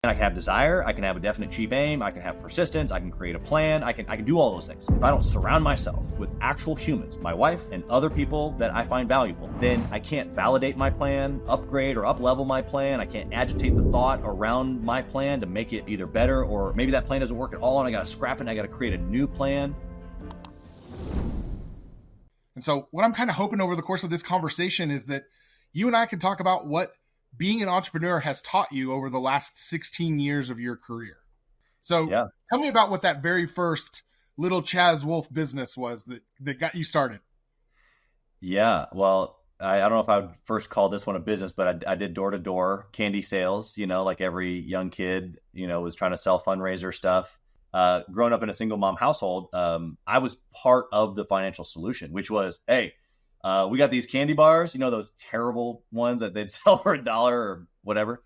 I can have desire, I can have a definite chief aim, I can have persistence, I can create a plan, I can do all those things. If I don't surround myself with actual humans, my wife and other people that I find valuable, then I can't validate my plan, upgrade or up-level my plan. I can't agitate the thought around my plan to make it either better, or maybe that plan doesn't work at all and I gotta scrap it and I gotta create a new plan. And so what I'm kind of hoping over the course of this conversation is that you and I can talk about what being an entrepreneur has taught you over the last 16 years of your career. So Tell me about what that very first little Chaz Wolfe business was that got you started. Yeah, well, I don't know if I would first call this one a business, but I did door-to-door candy sales, like every young kid, was trying to sell fundraiser stuff. Growing up in a single mom household, I was part of the financial solution, which was, hey, we got these candy bars, those terrible ones that they'd sell for $1 or whatever.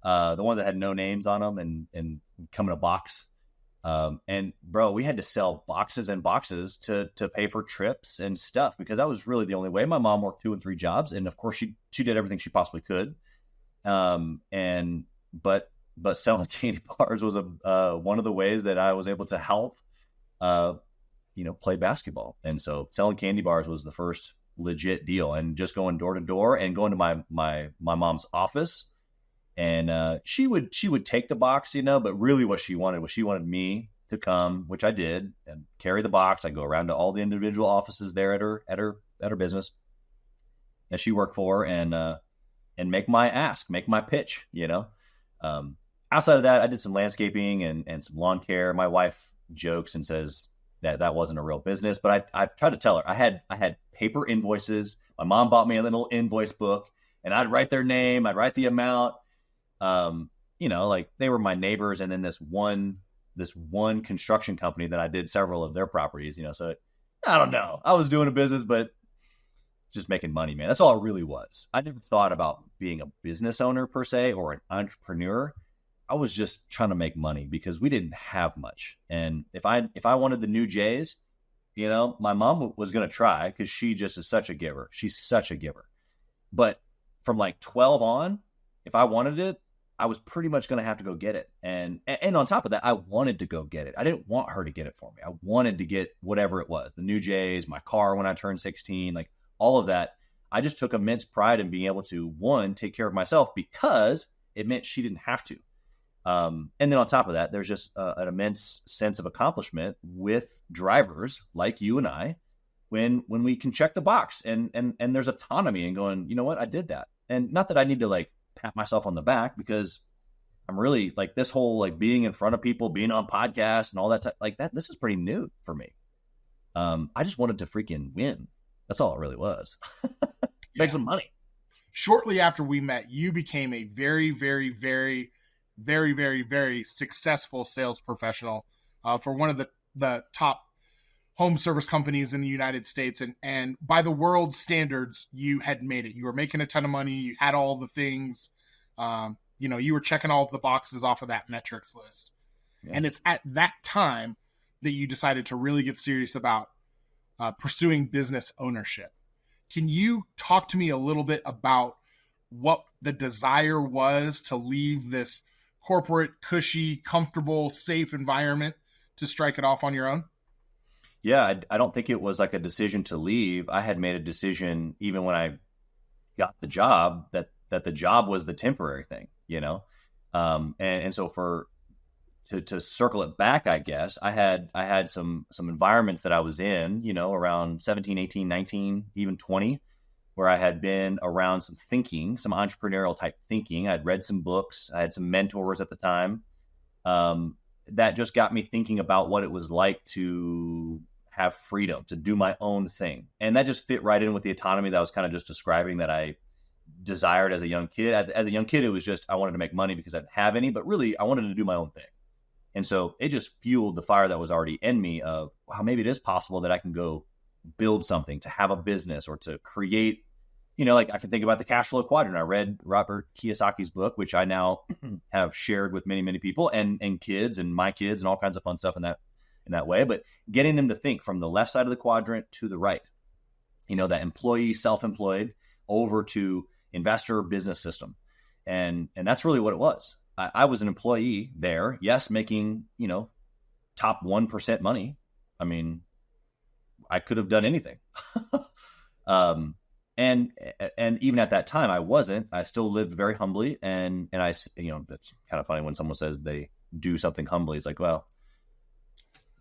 The ones that had no names on them and come in a box. And bro, we had to sell boxes and boxes to pay for trips and stuff, because that was really the only way. My mom worked 2 and 3 jobs, and of course she did everything she possibly could. But selling candy bars was one of the ways that I was able to help, play basketball. And so selling candy bars was the first legit deal, and just going door to door and going to my mom's office. And she would take the box, but really what she wanted me to come, which I did, and carry the box. I go around to all the individual offices there at her business that she worked for, and make my pitch. Outside of that, I did some landscaping and some lawn care. My wife jokes and says that wasn't a real business, but I tried to tell her I had paper invoices. My mom bought me a little invoice book, and I'd write their name, I'd write the amount. Like they were my neighbors, and then this one construction company that I did several of their properties. So I don't know. I was doing a business, but just making money, man. That's all it really was. I never thought about being a business owner per se, or an entrepreneur. I was just trying to make money because we didn't have much. And if I wanted the new J's, my mom was going to try, because she just is such a giver. She's such a giver. But from like 12 on, if I wanted it, I was pretty much going to have to go get it. And on top of that, I wanted to go get it. I didn't want her to get it for me. I wanted to get whatever it was, the new J's, my car when I turned 16, like all of that. I just took immense pride in being able to, one, take care of myself, because it meant she didn't have to. And then on top of that, there's just an immense sense of accomplishment with drivers like you and I, when we can check the box and there's autonomy in going, you know what, I did that. And not that I need to like pat myself on the back, because I'm really like this whole like being in front of people, being on podcasts and all that like that. This is pretty new for me. I just wanted to freaking win. That's all it really was. Make some money. Shortly after we met, you became a very, very, very, very, very, very successful sales professional for one of the top home service companies in the United States. And by the world's standards, you had made it. You were making a ton of money. You had all the things. You were checking all of the boxes off of that metrics list. Yeah. And it's at that time that you decided to really get serious about pursuing business ownership. Can you talk to me a little bit about what the desire was to leave this corporate, cushy, comfortable, safe environment to strike it off on your own? Yeah, I don't think it was like a decision to leave. I had made a decision even when I got the job that the job was the temporary thing, and so to circle it back, I guess I had some environments that I was in, around 17, 18, 19, even 20, where I had been around some entrepreneurial type thinking. I'd read some books. I had some mentors at the time that just got me thinking about what it was like to have freedom, to do my own thing. And that just fit right in with the autonomy that I was kind of just describing that I desired as a young kid. As a young kid, it was just, I wanted to make money because I didn't have any, but really I wanted to do my own thing. And so it just fueled the fire that was already in me of, wow, maybe it is possible that I can go build something, to have a business, or to create, like I can think about the cash flow quadrant. I read Robert Kiyosaki's book, which I now have shared with many, many people and kids and my kids and all kinds of fun stuff in that way. But getting them to think from the left side of the quadrant to the right, that employee, self-employed, over to investor business system. And that's really what it was. I was an employee there, yes, making, top 1% money. I mean, I could have done anything. um, and even at that time, I wasn't. I still lived very humbly, and I, it's kind of funny when someone says they do something humbly. It's like, well,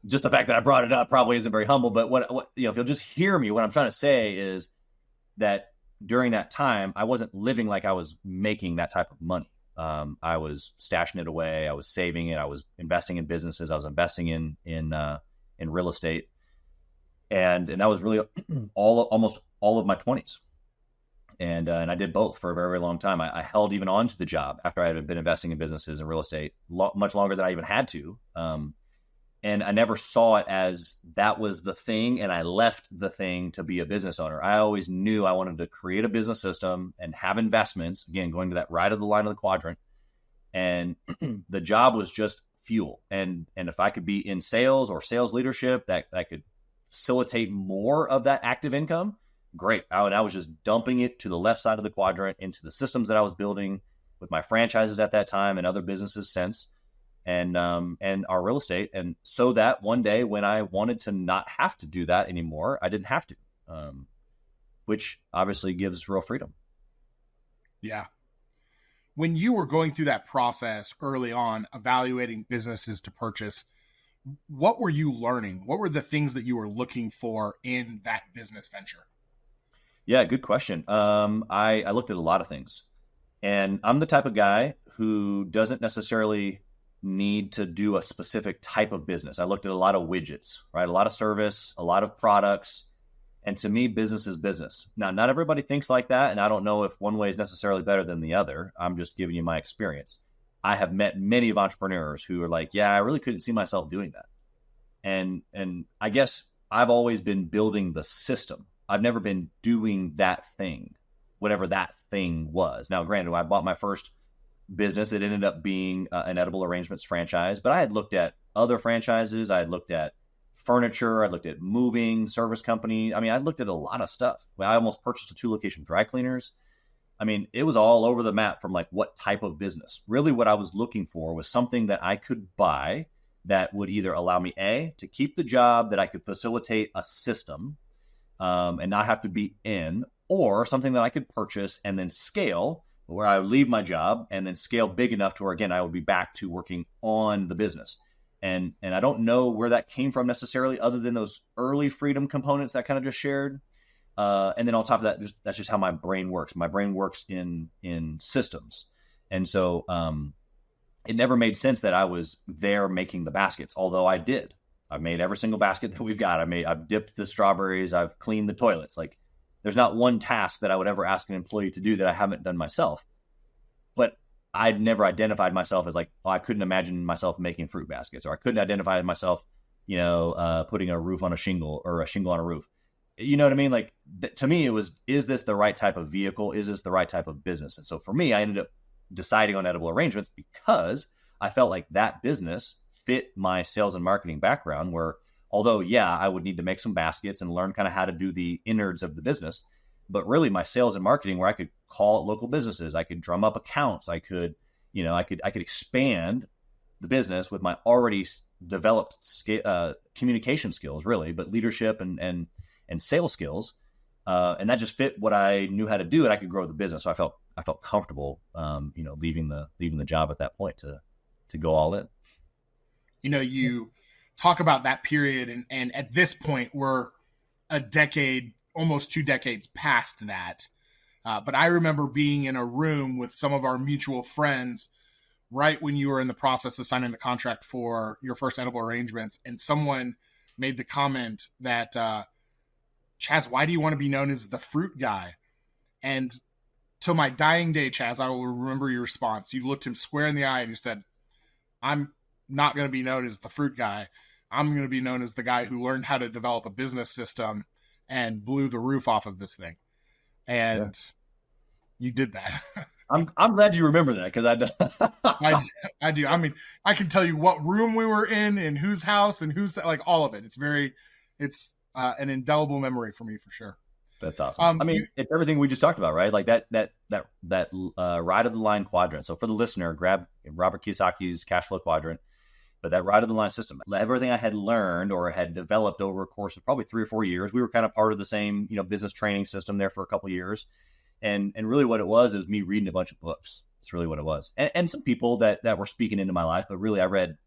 just the fact that I brought it up probably isn't very humble. But what if you'll just hear me, what I'm trying to say is that during that time, I wasn't living like I was making that type of money. I was stashing it away. I was saving it. I was investing in businesses. I was investing in real estate, and that was really almost all of my 20s. And I did both for a very, very long time. I held even on to the job after I had been investing in businesses and real estate much longer than I even had to. And I never saw it as that was the thing, and I left the thing to be a business owner. I always knew I wanted to create a business system and have investments, again, going to that right of the line of the quadrant. And the job was just fuel. And if I could be in sales or sales leadership that could facilitate more of that active income, great. I was just dumping it to the left side of the quadrant into the systems that I was building with my franchises at that time and other businesses since. And our real estate. And so that one day when I wanted to not have to do that anymore, I didn't have to, which obviously gives real freedom. Yeah. When you were going through that process early on, evaluating businesses to purchase, what were you learning? What were the things that you were looking for in that business venture? Yeah, good question. I looked at a lot of things, and I'm the type of guy who doesn't necessarily need to do a specific type of business. I looked at a lot of widgets, right? A lot of service, a lot of products. And to me, business is business. Now, not everybody thinks like that. And I don't know if one way is necessarily better than the other. I'm just giving you my experience. I have met many of entrepreneurs who are like, yeah, I really couldn't see myself doing that. And I guess I've always been building the system. I've never been doing that thing, whatever that thing was. Now, granted, when I bought my first business, it ended up being an edible arrangements franchise, but I had looked at other franchises. I had looked at furniture. I looked at moving service company. I mean, I looked at a lot of stuff. I almost purchased a 2-location dry cleaners. I mean, it was all over the map from like what type of business. Really what I was looking for was something that I could buy that would either allow me to keep the job, that I could facilitate a system and not have to be in, or something that I could purchase and then scale, where I would leave my job and then scale big enough to where, again, I would be back to working on the business. And I don't know where that came from necessarily, other than those early freedom components that kind of just shared. And then on top of that, that's just how my brain works. My brain works in systems. And so it never made sense that I was there making the baskets, although I did. I've made every single basket that we've got. I've dipped the strawberries. I've cleaned the toilets. Like, there's not one task that I would ever ask an employee to do that I haven't done myself. But I'd never identified myself as like, I couldn't imagine myself making fruit baskets, or I couldn't identify myself, putting a roof on a shingle or a shingle on a roof. You know what I mean? Like, to me, it was, is this the right type of vehicle? Is this the right type of business? And so for me, I ended up deciding on edible arrangements because I felt like that business fit my sales and marketing background, where although, yeah, I would need to make some baskets and learn kind of how to do the innards of the business, but really my sales and marketing, where I could call local businesses, I could drum up accounts, I could expand the business with my already developed communication skills, really, but leadership and sales skills, and that just fit what I knew how to do, and I could grow the business. So I felt comfortable, leaving the job at that point to go all in. You talk about that period, and at this point, we're a decade, almost 2 decades past that. But I remember being in a room with some of our mutual friends right when you were in the process of signing the contract for your first edible arrangements, and someone made the comment that, Chaz, why do you want to be known as the fruit guy? And till my dying day, Chaz, I will remember your response. You looked him square in the eye and you said, I'm not going to be known as the fruit guy. I'm going to be known as the guy who learned how to develop a business system and blew the roof off of this thing. And you did that. I'm glad you remember that, because I do. I mean, I can tell you what room we were in whose house and who's, like, all of it. It's an indelible memory for me, for sure. That's awesome. I mean, it's everything we just talked about, right? Like that ride of the line quadrant. So for the listener, grab Robert Kiyosaki's cash flow quadrant, but that ride of the line system, everything I had learned or had developed over a course of probably 3 or 4 years, we were kind of part of the same, business training system there for a couple of years. And really what it was is me reading a bunch of books. It's really what it was. And some people that were speaking into my life, but really I read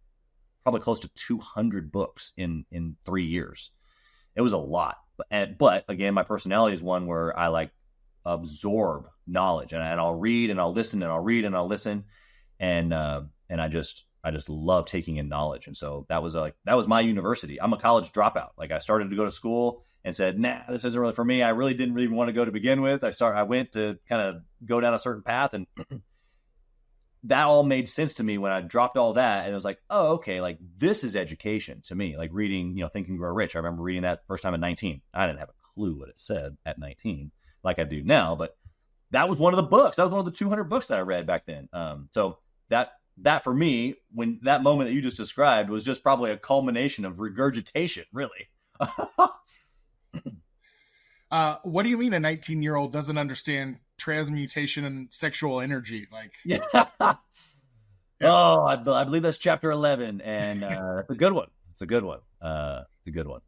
probably close to 200 books in 3 years. It was a lot. But again, my personality is one where I like absorb knowledge, and I'll read and I'll listen and I'll read and I'll listen. And I just love taking in knowledge. And so that was my university. I'm a college dropout. Like I started to go to school and said, nah, this isn't really for me. I really didn't even want to go to begin with. I went to kind of go down a certain path, and that all made sense to me when I dropped all that. And it was like, oh, okay, like this is education to me, like reading, Think and Grow Rich. I remember reading that first time at 19. I didn't have a clue what it said at 19 like I do now, but that was one of the books. That was one of the 200 books that I read back then. So that for me, when that moment that you just described was just probably a culmination of regurgitation, really. What do you mean a 19-year-old doesn't understand transmutation and sexual energy? Like, yeah. Oh, I believe that's chapter 11, and it's a good one. It's a good one. It's a good one.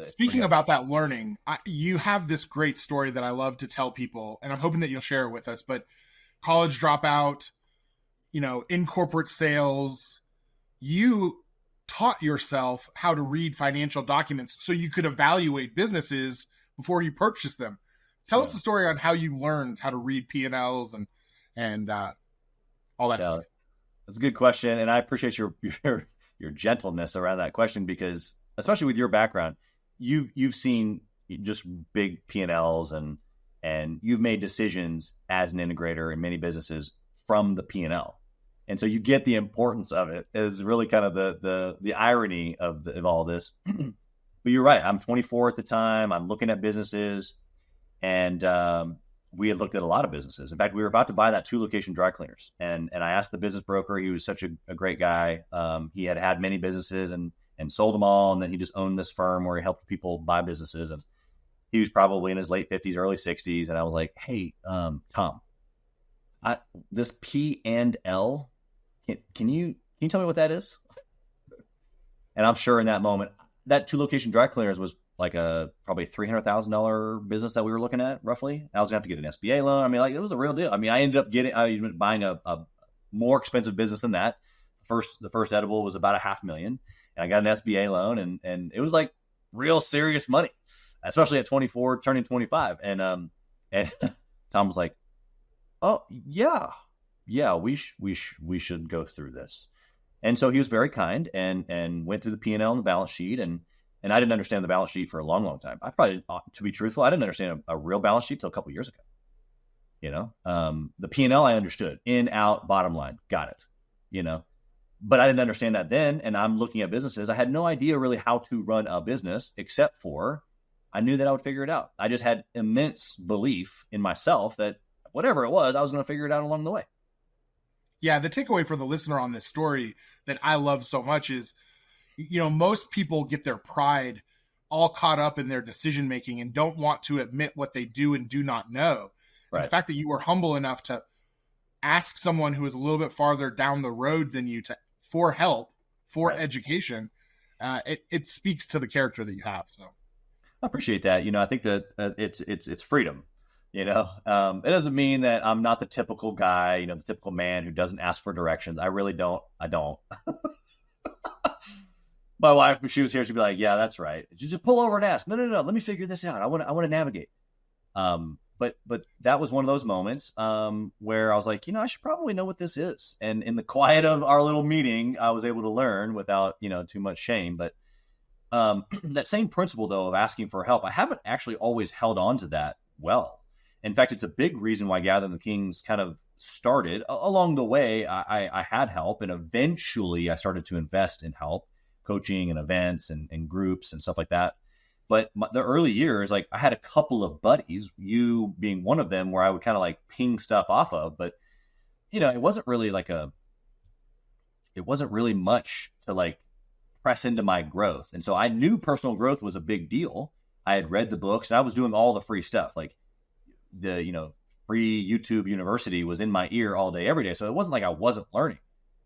Speaking about that learning, you have this great story that I love to tell people, and I'm hoping that you'll share it with us. But college dropout, in corporate sales, you taught yourself how to read financial documents so you could evaluate businesses before you purchase them. Tell us the story on how you learned how to read P&Ls and all that stuff. That's a good question, and I appreciate your gentleness around that question, because especially with your background, you've seen just big P&Ls and you've made decisions as an integrator in many businesses from the P&L. And so you get the importance of it. Is really kind of the irony of all this. But you're right. I'm 24 at the time. I'm looking at businesses, and we had looked at a lot of businesses. In fact, we were about to buy that 2-location dry cleaners, and I asked the business broker. He was such a great guy. He had many businesses and sold them all, and then he just owned this firm where he helped people buy businesses. And he was probably in his late 50s, early 60s, and I was like, "Hey, Tom, this P&L, can you tell me what that is?" And I'm sure in that moment, that 2-location dry cleaners was like a probably $300,000 business that we were looking at, roughly. I was gonna have to get an SBA loan. I mean, like, it was a real deal. I mean, I ended up buying a more expensive business than that. The first edible was about $500,000, and I got an SBA loan, and it was like real serious money, especially at 24, turning 25. And Tom was like, "Oh yeah, we should go through this." And so he was very kind and went through the P&L and the balance sheet, and I didn't understand the balance sheet for a long, long time. I probably, to be truthful, I didn't understand a real balance sheet till a couple of years ago. The P&L I understood, in, out, bottom line, got it. But I didn't understand that then. And I'm looking at businesses. I had no idea really how to run a business, except for I knew that I would figure it out. I just had immense belief in myself that whatever it was, I was going to figure it out along the way. Yeah, the takeaway for the listener on this story that I love so much is, most people get their pride all caught up in their decision making and don't want to admit what they do and do not know. Right. The fact that you were humble enough to ask someone who is a little bit farther down the road than you for help, for education, it speaks to the character that you have. So I appreciate that. I think that it's freedom. It doesn't mean that I'm not the typical guy, the typical man who doesn't ask for directions. I really don't. I don't. My wife, if she was here, she'd be like, "Yeah, that's right. Just pull over and ask." No. Let me figure this out. I want to navigate. But that was one of those moments where I was like, I should probably know what this is. And in the quiet of our little meeting, I was able to learn without, too much shame. But that same principle, though, of asking for help, I haven't actually always held on to that well. In fact, it's a big reason why Gathering the Kings kind of started. Along the way, I had help, and eventually I started to invest in help, coaching and events and groups and stuff like that. But the early years, like, I had a couple of buddies, you being one of them, where I would kind of like ping stuff off of. But, it wasn't really much to like press into my growth. And so I knew personal growth was a big deal. I had read the books, and I was doing all the free stuff. Like the, free YouTube university was in my ear all day, every day. So it wasn't like I wasn't learning.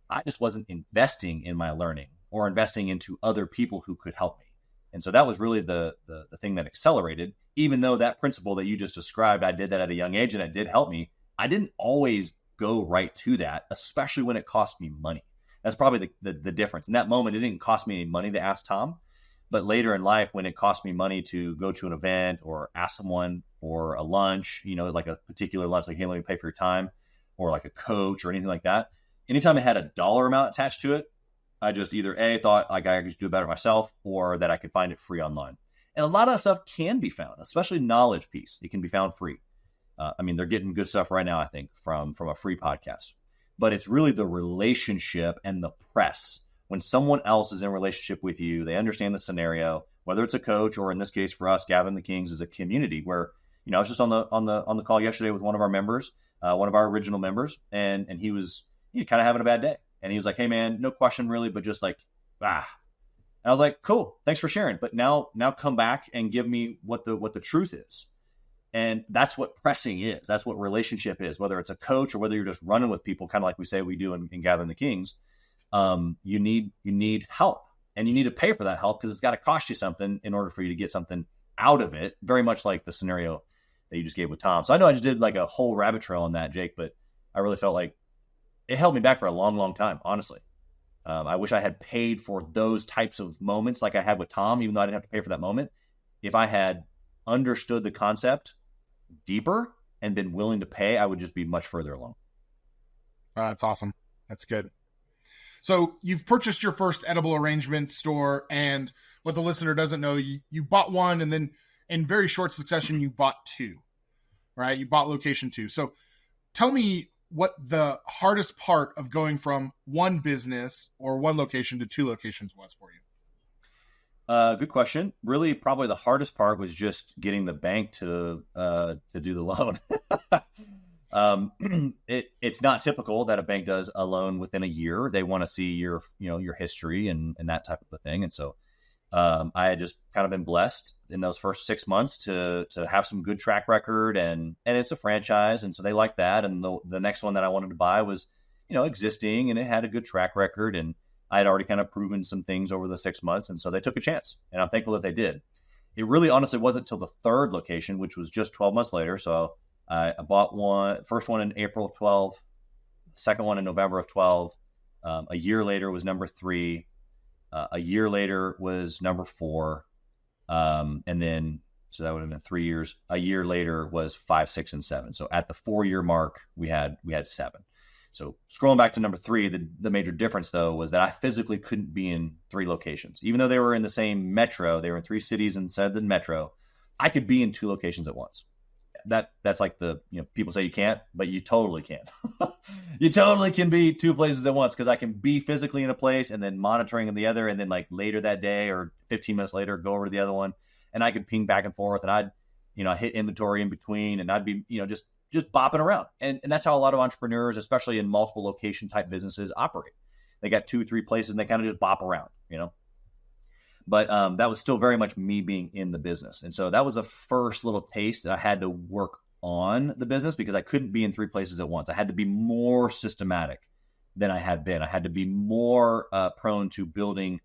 I just wasn't investing in my learning or investing into other people who could help me. And so that was really the thing that accelerated, even though that principle that you just described, I did that at a young age and it did help me. I didn't always go right to that, especially when it cost me money. That's probably the difference. In that moment, it didn't cost me any money to ask Tom. But later in life, when it cost me money to go to an event or ask someone for a lunch, like a particular lunch, like, hey, let me pay for your time, or like a coach or anything like that. Anytime it had a dollar amount attached to it, I just either thought like I could do it better myself, or that I could find it free online. And a lot of that stuff can be found, especially knowledge piece. It can be found free. They're getting good stuff right now, I think, from a free podcast. But it's really the relationship and the press. When someone else is in a relationship with you, they understand the scenario, whether it's a coach or, in this case for us, Gathering the Kings is a community where, I was just on the call yesterday with one of our members, one of our original members, and he was kind of having a bad day. And he was like, hey man, no question really, but just like, And I was like, cool, thanks for sharing. But now come back and give me what the truth is. And that's what pressing is. That's what relationship is, whether it's a coach or whether you're just running with people, kind of like we say we do in Gathering the Kings. You need help, and you need to pay for that help because it's got to cost you something in order for you to get something out of it. Very much like the scenario that you just gave with Tom. So I know I just did like a whole rabbit trail on that, Jake, but I really felt like it held me back for a long, long time, honestly. I wish I had paid for those types of moments like I had with Tom, even though I didn't have to pay for that moment. If I had understood the concept deeper and been willing to pay, I would just be much further along. That's awesome. That's good. So you've purchased your first edible arrangement store, and what the listener doesn't know, you bought one, and then in very short succession, you bought two, right? You bought location 2. So tell me what the hardest part of going from one business or one location to 2 locations was for you. Good question. Really, probably the hardest part was just getting the bank to do the loan. It's not typical that a bank does a loan within a year. They want to see your history and that type of a thing. And so I had just kind of been blessed in those first 6 months to have some good track record, and it's a franchise. And so they like that. And the next one that I wanted to buy was, existing, and it had a good track record, and I had already kind of proven some things over the 6 months. And so they took a chance, and I'm thankful that they did. It really honestly wasn't until the third location, which was just 12 months later. So I bought first one in April of 12, second one in November of 12. A year later was number 3. A year later was number 4. And then, so that would have been 3 years. A year later was 5, 6, and 7. So at the 4-year mark, we had 7. So scrolling back to number 3, the major difference though was that I physically couldn't be in 3 locations. Even though they were in the same metro, they were in 3 cities inside the metro, I could be in 2 locations at once. That's like people say you can't, but you totally can. You totally can be 2 places at once, because I can be physically in a place and then monitoring in the other, and then like later that day or 15 minutes later go over to the other one, and I could ping back and forth, and I'd hit inventory in between, and I'd be just bopping around, and that's how a lot of entrepreneurs, especially in multiple location type businesses, operate. They got 2, 3 places and they kind of just bop around, But that was still very much me being in the business. And so that was the first little taste that I had to work on the business, because I couldn't be in 3 places at once. I had to be more systematic than I had been. I had to be more prone to building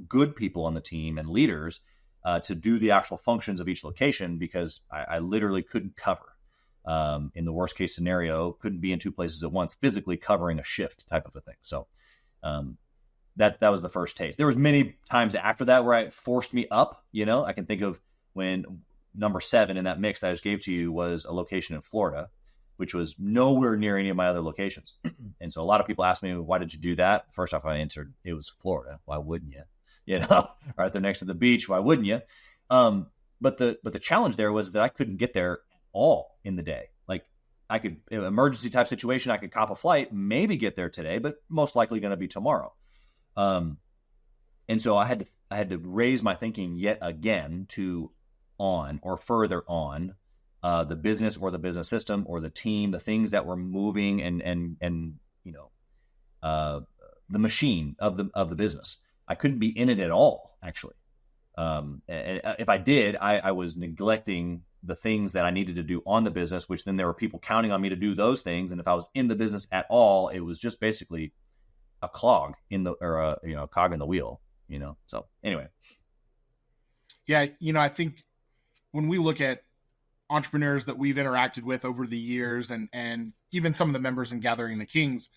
good people on the team and leaders to do the actual functions of each location, because I literally couldn't cover. In the worst case scenario, couldn't be in 2 places at once, physically covering a shift type of a thing. So that was the first taste. There was many times after that where it forced me up. I can think of when number 7 in that mix that I just gave to you was a location in Florida, which was nowhere near any of my other locations. And so a lot of people ask me, why did you do that? First off, I answered, it was Florida. Why wouldn't you? Right there next to the beach. Why wouldn't you? But the challenge there was that I couldn't get there all in the day. Like I could, in an emergency type situation, I could cop a flight, maybe get there today, but most likely going to be tomorrow. And so I had to raise my thinking yet again to on or further on the business or the business system or the team, the things that were moving and the machine of the business. I couldn't be in it at all, actually. And if I did, I was neglecting the things that I needed to do on the business, which then there were people counting on me to do those things. And if I was in the business at all, it was just basically a clog or a cog in the wheel, So anyway. Yeah. I think when we look at entrepreneurs that we've interacted with over the years and even some of the members in Gathering the Kings,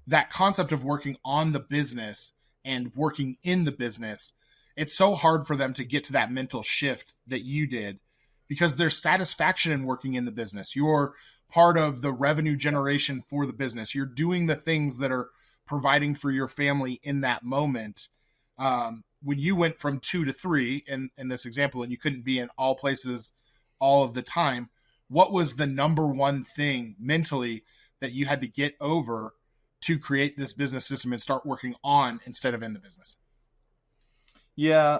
that concept of working on the business and working in the business, it's so hard for them to get to that mental shift that you did, because there's satisfaction in working in the business. You're part of the revenue generation for the business. You're doing the things that are providing for your family in that moment. When you went from 2 to 3 in this example, and you couldn't be in all places all of the time, what was the number one thing mentally that you had to get over to create this business system and start working on instead of in the business? Yeah.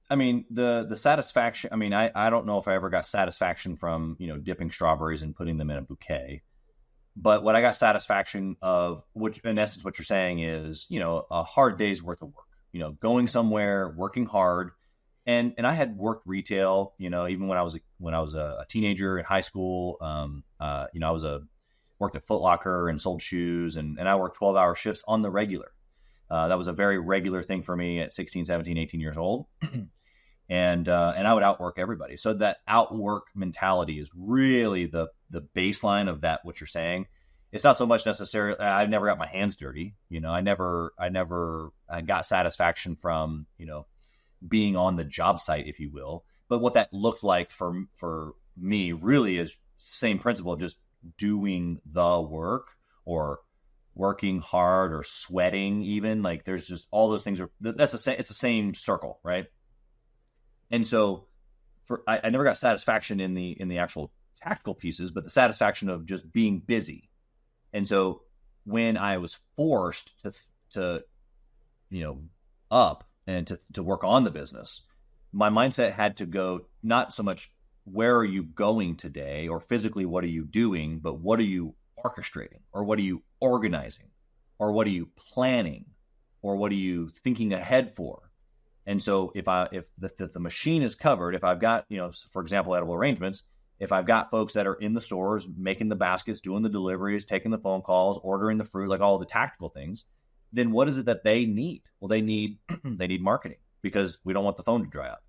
I mean, the satisfaction, I don't know if I ever got satisfaction from, dipping strawberries and putting them in a bouquet, but what I got satisfaction of, which in essence, what you're saying is, a hard day's worth of work, going somewhere, working hard. And I had worked retail, even when I was a teenager in high school. I worked at Foot Locker and sold shoes, and I worked 12-hour shifts on the regular. That was a very regular thing for me at 16, 17, 18 years old. And I would outwork everybody. So that outwork mentality is really the baseline of that, what you're saying. It's not so much necessarily, I never got my hands dirty. I never got satisfaction from, being on the job site, if you will. But what that looked like for me really is same principle, just doing the work or working hard or sweating even. Like there's just all those things it's the same circle, right? And so I never got satisfaction in the actual tactical pieces, but the satisfaction of just being busy. And so when I was forced to up and to work on the business, my mindset had to go not so much where are you going today or physically what are you doing, but what are you orchestrating or what are you organizing or what are you planning or what are you thinking ahead for? And so if the machine is covered, if I've got, for example, edible arrangements, if I've got folks that are in the stores, making the baskets, doing the deliveries, taking the phone calls, ordering the fruit, like all the tactical things, then what is it that they need? Well, they need marketing because we don't want the phone to dry up.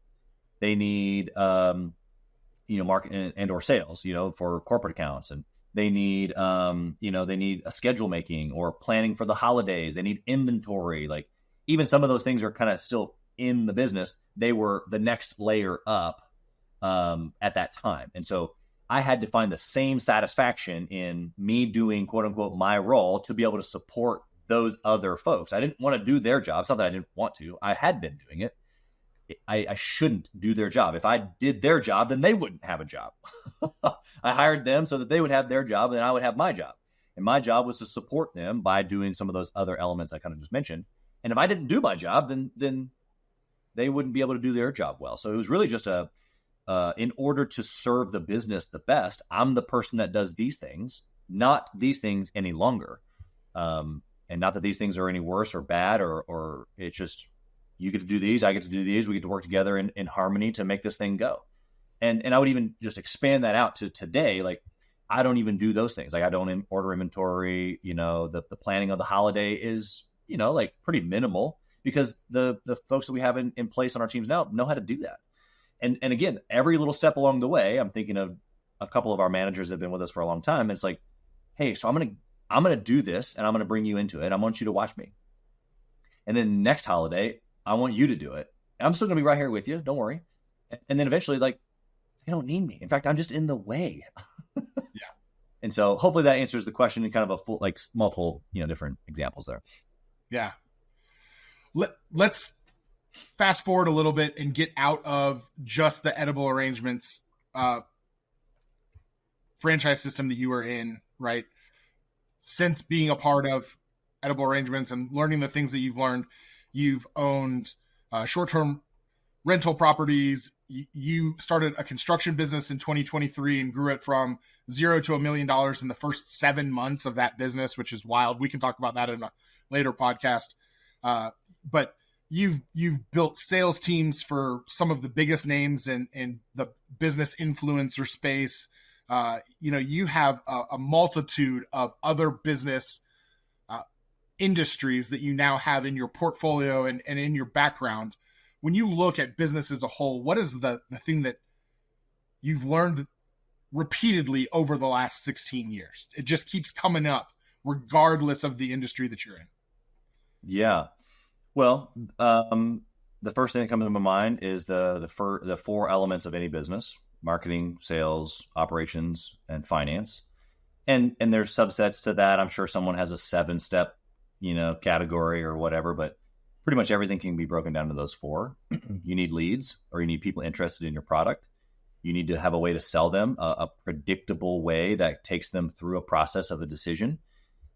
They need, marketing and or sales, for corporate accounts. And they need, they need a schedule making or planning for the holidays. They need inventory. Like even some of those things are kind of still in the business. They were the next layer up at that time. And so I had to find the same satisfaction in me doing quote unquote my role to be able to support those other folks. I didn't want to do their job. It's not that I didn't want to. I had been doing it. I shouldn't do their job. If I did their job, then they wouldn't have a job. I hired them so that they would have their job and I would have my job. And my job was to support them by doing some of those other elements I kind of just mentioned. And if I didn't do my job, then they wouldn't be able to do their job well. So it was really just in order to serve the business the best, I'm the person that does these things, not these things any longer. And not that these things are any worse or bad, or it's just, you get to do these, I get to do these, we get to work together in harmony to make this thing go. And I would even just expand that out to today. Like, I don't even do those things. Like I don't order inventory, the planning of the holiday is, like pretty minimal because the folks that we have in place on our teams now know how to do that. And again, every little step along the way, I'm thinking of a couple of our managers that have been with us for a long time. And it's like, hey, so I'm going to do this and I'm going to bring you into it. I want you to watch me. And then next holiday, I want you to do it. And I'm still going to be right here with you. Don't worry. And then eventually, like, they don't need me. In fact, I'm just in the way. Yeah. And so hopefully that answers the question in kind of a full, like multiple, different examples there. Yeah. Let's fast forward a little bit and get out of just the edible arrangements franchise system that you were in, right? Since being a part of edible arrangements and learning the things that you've learned, you've owned short-term rental properties. You started a construction business in 2023 and grew it from $0 to $1 million in the first 7 months of that business, which is wild. We can talk about that in a later podcast. But you've built sales teams for some of the biggest names in the business influencer space. You have a multitude of other business industries that you now have in your portfolio and in your background. When you look at business as a whole, what is the thing that you've learned repeatedly over the last 16 years? It just keeps coming up regardless of the industry that you're in. Yeah. Well, the first thing that comes to my mind is the four elements of any business: marketing, sales, operations, and finance. And there's subsets to that. I'm sure someone has a 7-step, category or whatever, but pretty much everything can be broken down to those four. You need leads, or you need people interested in your product. You need to have a way to sell them, a predictable way that takes them through a process of a decision.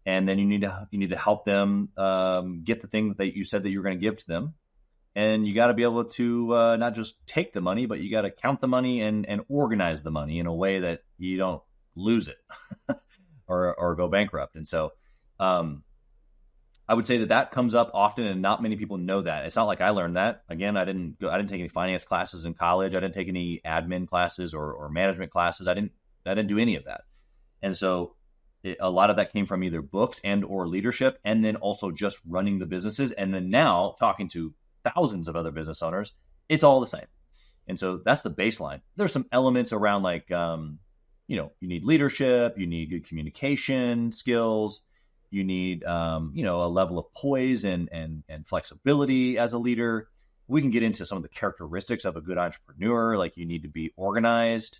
And then you need to help them get the thing that you said that you were going to give to them. And you got to be able to not just take the money, but you got to count the money and organize the money in a way that you don't lose it or go bankrupt. And so I would say that comes up often, and not many people know that. It's not like I learned that. Again, I didn't take any finance classes in college. I didn't take any admin classes or management classes. I didn't do any of that. And so a lot of that came from either books and or leadership, and then also just running the businesses. And then now talking to thousands of other business owners, it's all the same. And so that's the baseline. There's some elements around like, you need leadership, you need good communication skills, you need, a level of poise and flexibility as a leader. We can get into some of the characteristics of a good entrepreneur, like you need to be organized.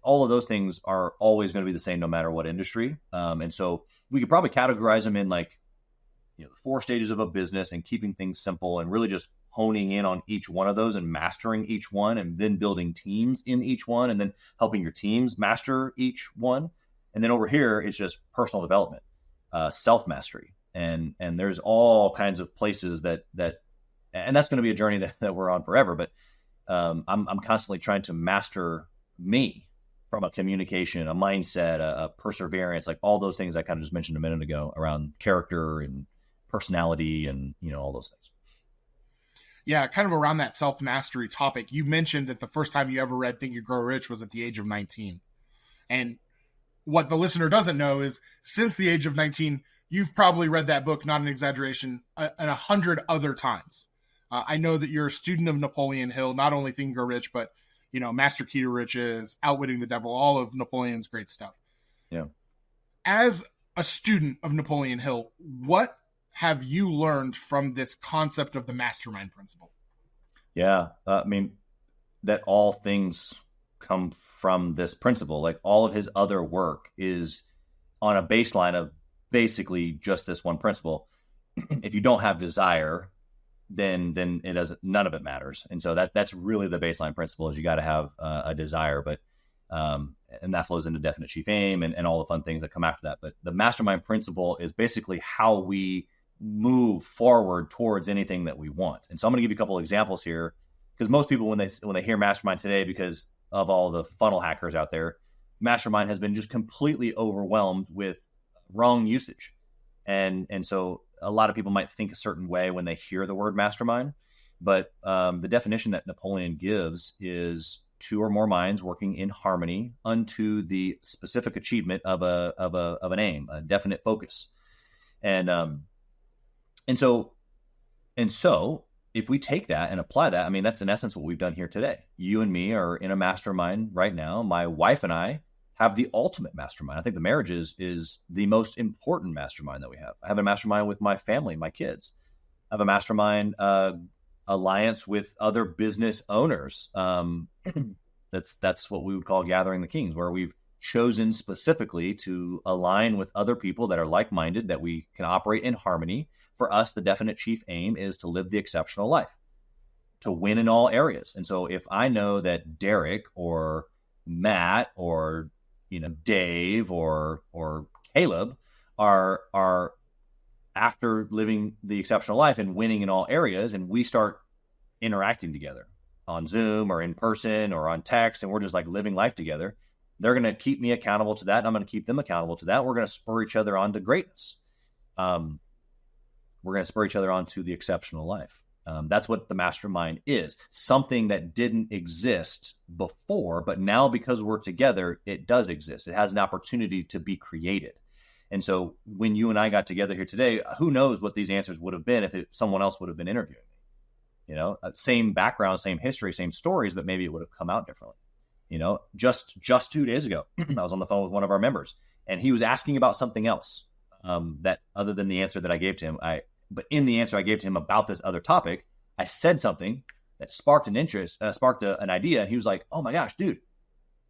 All of those things are always going to be the same no matter what industry. And so we could probably categorize them in like, the 4 stages of a business, and keeping things simple and really just honing in on each one of those and mastering each one, and then building teams in each one, and then helping your teams master each one. And then over here, it's just personal development, self-mastery. And there's all kinds of places that and that's going to be a journey that we're on forever. But I'm constantly trying to master me from a communication, a mindset, a perseverance, like all those things I kind of just mentioned a minute ago around character and personality and, all those things. Yeah, kind of around that self-mastery topic. You mentioned that the first time you ever read Think and Grow Rich was at the age of 19. And what the listener doesn't know is since the age of 19, you've probably read that book, not an exaggeration, 100 other times. I know that you're a student of Napoleon Hill, not only Think and Grow Rich, but Master Key to Riches, Outwitting the Devil, all of Napoleon's great stuff. Yeah. As a student of Napoleon Hill, what have you learned from this concept of the mastermind principle? Yeah. That all things come from this principle. Like all of his other work is on a baseline of basically just this one principle. If you don't have desire, then it doesn't, none of it matters. And so that's really the baseline principle, is you got to have a desire, but and that flows into definite chief aim and all the fun things that come after that. But the mastermind principle is basically how we move forward towards anything that we want. And so I'm going to give you a couple of examples here, because most people, when they hear mastermind today, because of all the funnel hackers out there, mastermind has been just completely overwhelmed with wrong usage. And so a lot of people might think a certain way when they hear the word mastermind, but the definition that Napoleon gives is 2 or more minds working in harmony unto the specific achievement of an aim, a definite focus. And so if we take that and apply that, that's in essence what we've done here today. You and me are in a mastermind right now. My wife and I have the ultimate mastermind. I think the marriage is the most important mastermind that we have. I have a mastermind with my family, my kids. I have a mastermind alliance with other business owners. That's what we would call Gathering the Kings, where we've chosen specifically to align with other people that are like-minded, that we can operate in harmony. For us, the definite chief aim is to live the exceptional life, to win in all areas. And so if I know that Derek or Matt or Dave or Caleb are after living the exceptional life and winning in all areas, and we start interacting together on Zoom or in person or on text, and we're just like living life together, they're going to keep me accountable to that, and I'm going to keep them accountable to that. We're going to spur each other on to greatness. We're going to spur each other on to the exceptional life. That's what the mastermind is. Something that didn't exist before, but now because we're together, it does exist. It has an opportunity to be created. And so when you and I got together here today, who knows what these answers would have been if someone else would have been interviewing me? Same background, same history, same stories, but maybe it would have come out differently. Just 2 days ago, I was on the phone with one of our members, and he was asking about something else that other than the answer that I gave to him. But in the answer I gave to him about this other topic, I said something that sparked an interest, sparked an idea. And he was like, oh my gosh, dude,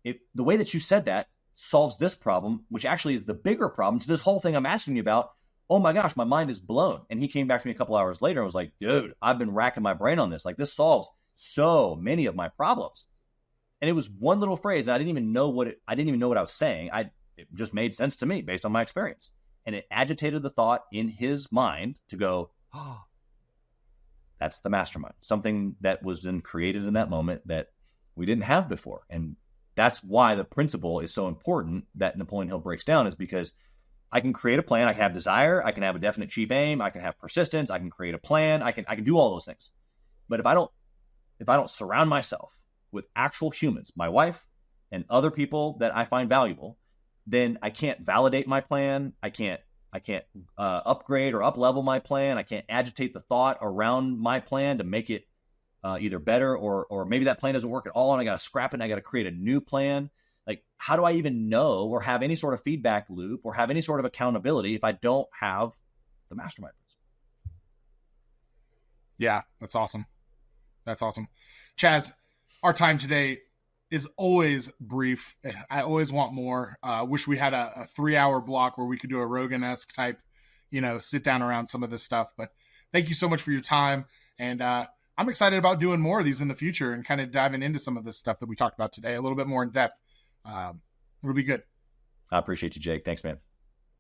the way that you said that solves this problem, which actually is the bigger problem to this whole thing I'm asking you about. Oh my gosh, my mind is blown. And he came back to me a couple hours later and was like, dude, I've been racking my brain on this. Like, this solves so many of my problems. And it was one little phrase. And I didn't even know what I was saying. It just made sense to me based on my experience. And it agitated the thought in his mind to go, oh, that's the mastermind. Something that was then created in that moment that we didn't have before. And that's why the principle is so important that Napoleon Hill breaks down, is because I can create a plan. I can have desire. I can have a definite chief aim. I can have persistence. I can create a plan. I can do all those things. But if I don't surround myself with actual humans, my wife and other people that I find valuable, then I can't validate my plan. I can't upgrade or up level my plan. I can't agitate the thought around my plan to make it either better or maybe that plan doesn't work at all and I got to scrap it and I got to create a new plan. Like, how do I even know or have any sort of feedback loop or have any sort of accountability if I don't have the mastermind principle? Yeah, that's awesome. That's awesome. Chaz, our time today is always brief. I always want more. Wish we had a 3-hour block where we could do a Rogan-esque type, sit down around some of this stuff. But thank you so much for your time. And I'm excited about doing more of these in the future and kind of diving into some of this stuff that we talked about today a little bit more in depth. It'll be good. I appreciate you, Jake. Thanks, man.